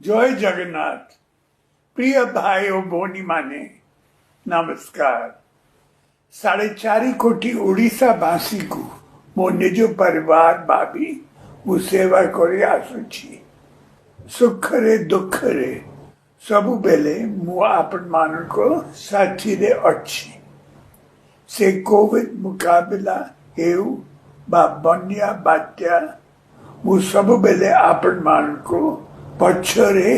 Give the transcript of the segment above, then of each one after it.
जय जगन्नाथ। प्रिय भाई और भौणी माने नमस्कार। 4.5 कोटी ओडिशा वासी को मो निज परिवार भाभी मु सेवा कर आसुची। सुखरे दुखरे सबु बेले मु आपण मान को साथी रे अच्छी। से कोविड मुकाबला हेउ बा बन्या बात्या मु सबु बेले आपण मान को पछरे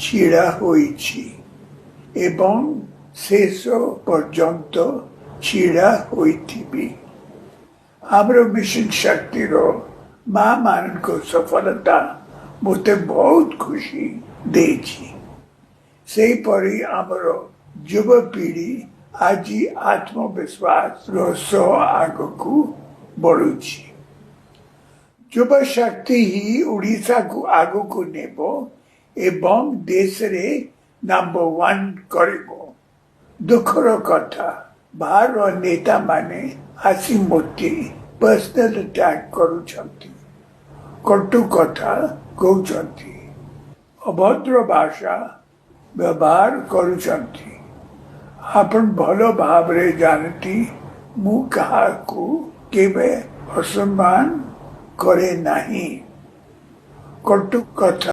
छिड़ा होइछि एवं शेष पर्यंत छिड़ा होइथिबी। हमरो मिशन शक्ति रो मां मान को सफलता मोते बहुत खुशी देछि। से परी हमरो युवा पीढ़ी आज आत्मविश्वास रो सह आगकू बढ़ुछि। युवा शक्ति ही ओडिशा को आगो को नेबो एवं देश रे नंबर 1 करिबो। दुखर कथा बाहर नेता माने आसी मोती पर्सनल अटैक करूछंती, कटु कथा कहउछंती, अभद्र भाषा व्यवहार करूछंती। आपण भलो भाव रे जानती मु कहा को केबे असम्मान करे नहीं। कटु कथा